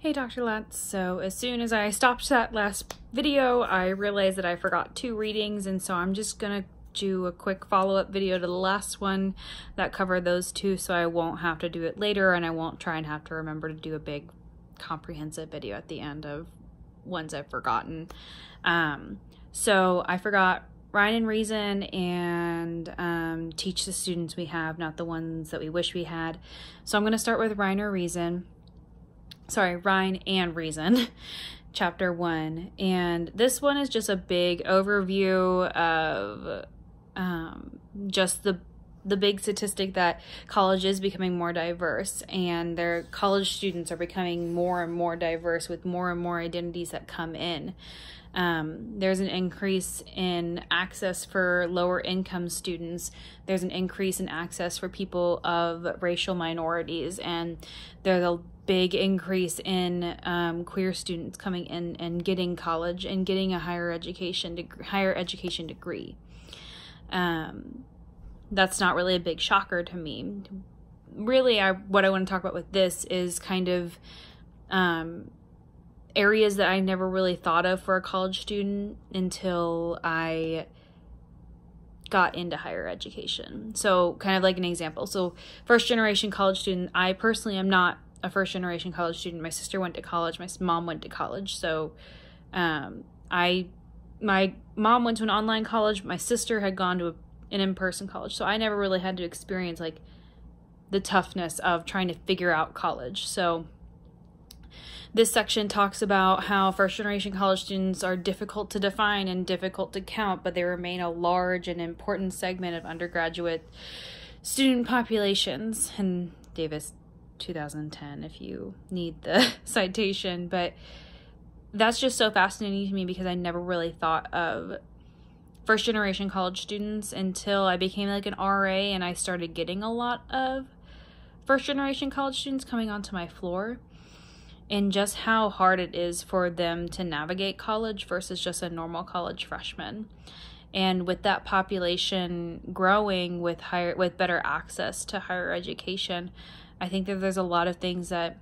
Hey Dr. Lance, so as soon as I stopped that last video, I realized that I forgot 2 readings, and so I'm just gonna do a quick follow-up video to the last one that covered those 2, so I won't have to do it later, and I won't try and have to remember to do a big comprehensive video at the end of ones I've forgotten. So I forgot Rhyme and Reason and Teach the Students We Have, not the ones that we wish we had. So I'm gonna start with Rhyme and Reason, chapter 1. And this one is just a big overview of just the big statistic that college is becoming more diverse, and their college students are becoming more and more diverse with more and more identities that come in. There's an increase in access for lower income students. There's an increase in access for people of racial minorities, and there's a big increase in queer students coming in and getting college and getting a higher education degree. That's not really a big shocker to me. Really, what I want to talk about with this is kind of areas that I never really thought of for a college student until I got into higher education. So kind of like an example. So first generation college student, I personally am not a first generation college student. My sister went to college. My mom went to college. So my mom went to an online college. My sister had gone to an in-person college. So I never really had to experience like the toughness of trying to figure out college. So this section talks about how first-generation college students are difficult to define and difficult to count, but they remain a large and important segment of undergraduate student populations. And Davis, 2010, if you need the citation. But that's just so fascinating to me because I never really thought of first-generation college students until I became like an RA and I started getting a lot of first-generation college students coming onto my floor, and just how hard it is for them to navigate college versus just a normal college freshman. And with that population growing with better access to higher education, I think that there's a lot of things that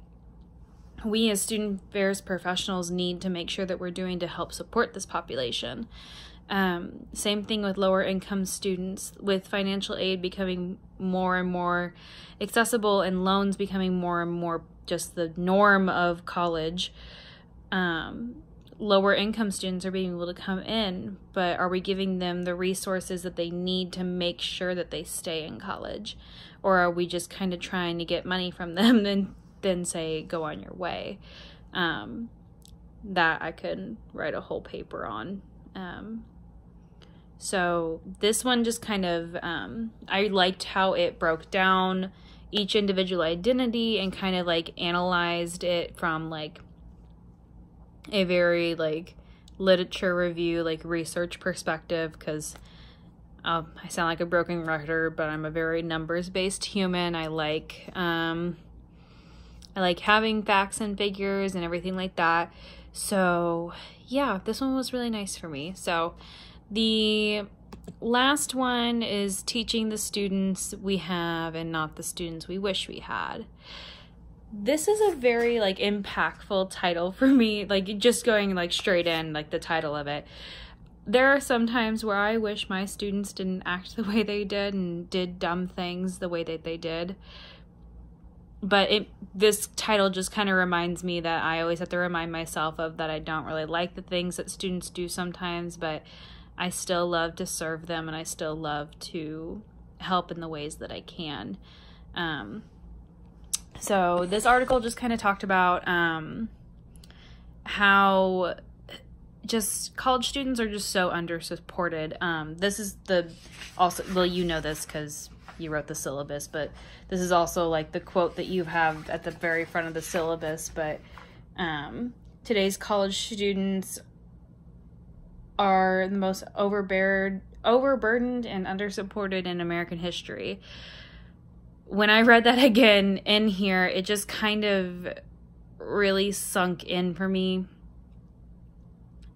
we as student affairs professionals need to make sure that we're doing to help support this population. Same thing with lower income students, with financial aid becoming more and more accessible and loans becoming more and more just the norm of college. Lower income students are being able to come in, but are we giving them the resources that they need to make sure that they stay in college? Or are we just kind of trying to get money from them and then say, go on your way? That I could write a whole paper on. So this one just kind of, I liked how it broke down each individual identity and kind of like analyzed it from like a very like literature review, like research perspective, because I sound like a broken record, but I'm a very numbers-based human. I like having facts and figures and everything like that. So yeah, this one was really nice for me. So the last one is Teaching the Students We Have and Not the Students We Wish We Had. This is a very like impactful title for me, like just going like straight in, like the title of it. There are some times where I wish my students didn't act the way they did and did dumb things the way that they did. But this title just kind of reminds me that I always have to remind myself of that I don't really like the things that students do sometimes, but I still love to serve them and I still love to help in the ways that I can. So this article just kind of talked about how just college students are just so undersupported. This is well, you know this because you wrote the syllabus, but this is also like the quote that you have at the very front of the syllabus. But today's college students are the most overburdened and undersupported in American history. When I read that again in here, it just kind of really sunk in for me,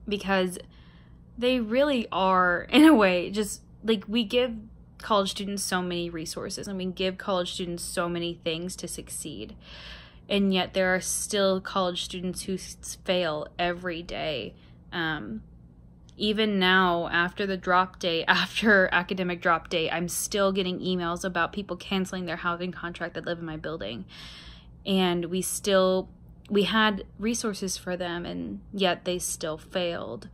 because they really are, in a way, just like we give college students so many resources and we give college students so many things to succeed. and yet there are still college students who fail every day. Even now, after the drop date, after academic drop date, I'm still getting emails about people canceling their housing contract that live in my building. And we had resources for them, and yet they still failed,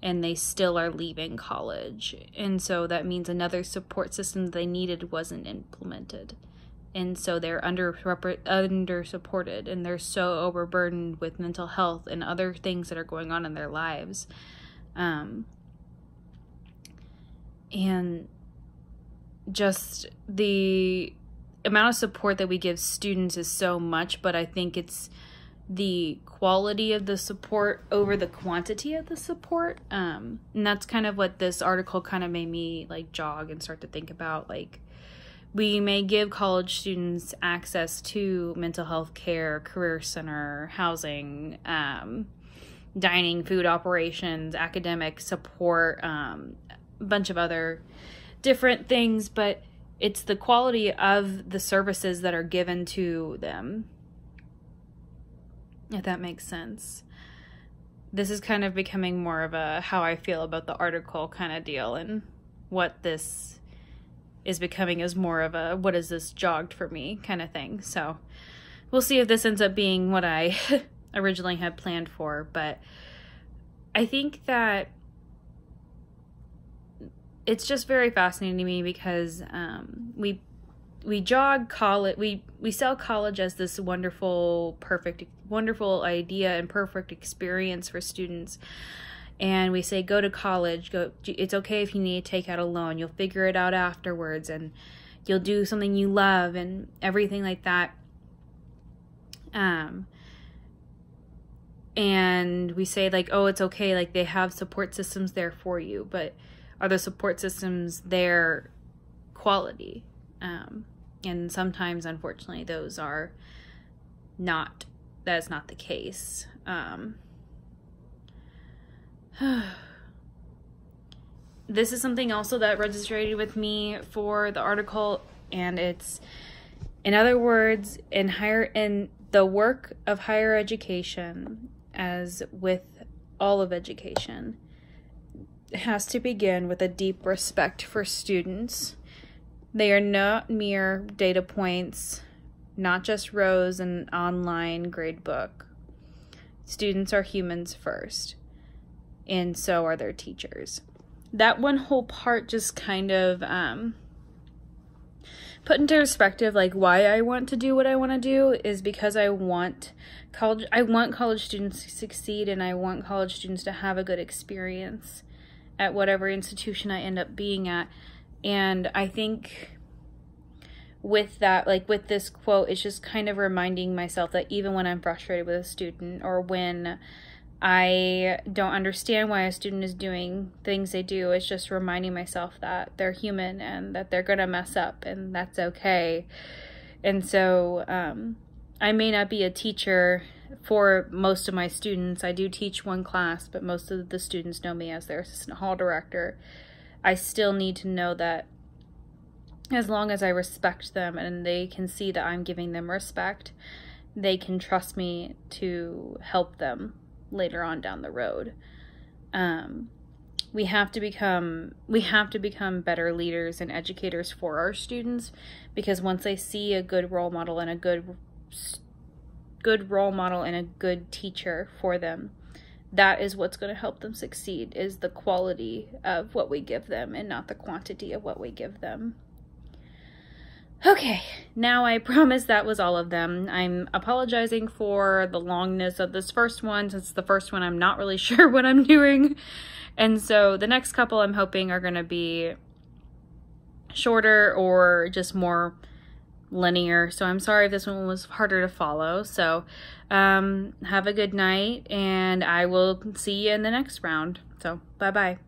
and they still are leaving college. And so that means another support system they needed wasn't implemented. And so they're under-supported, and they're so overburdened with mental health and other things that are going on in their lives. And just the amount of support that we give students is so much, but I think it's the quality of the support over the quantity of the support. And that's kind of what this article kind of made me like jog and start to think about. Like, we may give college students access to mental health care, career center, housing, dining, food operations, academic support, a bunch of other different things, but it's the quality of the services that are given to them, if that makes sense. This is kind of becoming more of a how I feel about the article kind of deal, and what this is becoming is more of a what is this jogged for me kind of thing. So we'll see if this ends up being what I originally had planned for, but I think that it's just very fascinating to me because we jog college, we sell college as this wonderful idea and perfect experience for students, and we say go to college, it's okay if you need to take out a loan, you'll figure it out afterwards, and you'll do something you love and everything like that. And we say like, oh, it's okay, like they have support systems there for you, but are the support systems there quality? And sometimes, unfortunately, those are not, that is not the case. This is something also that registered with me for the article, and it's, in other words, in the work of higher education, as with all of education, it has to begin with a deep respect for students. They are not mere data points, not just rows in an online grade book. Students are humans first, and so are their teachers. That one whole part just kind of put into perspective like why I want to do what I want to do is because I want college students to succeed, and I want college students to have a good experience at whatever institution I end up being at. And I think with that, like with this quote, it's just kind of reminding myself that even when I'm frustrated with a student, or when I don't understand why a student is doing things they do, it's just reminding myself that they're human and that they're gonna mess up, and that's okay. And so I may not be a teacher for most of my students. I do teach one class, but most of the students know me as their assistant hall director. I still need to know that as long as I respect them and they can see that I'm giving them respect, they can trust me to help them later on down the road. We have to become better leaders and educators for our students, because once they see a good role model and a good teacher for them, that is what's going to help them succeed, is the quality of what we give them and not the quantity of what we give them. Okay, now I promise that was all of them. I'm apologizing for the longness of this first one, since the first one I'm not really sure what I'm doing. And so the next couple I'm hoping are going to be shorter or just more linear. So I'm sorry if this one was harder to follow. So have a good night, and I will see you in the next round. So bye-bye.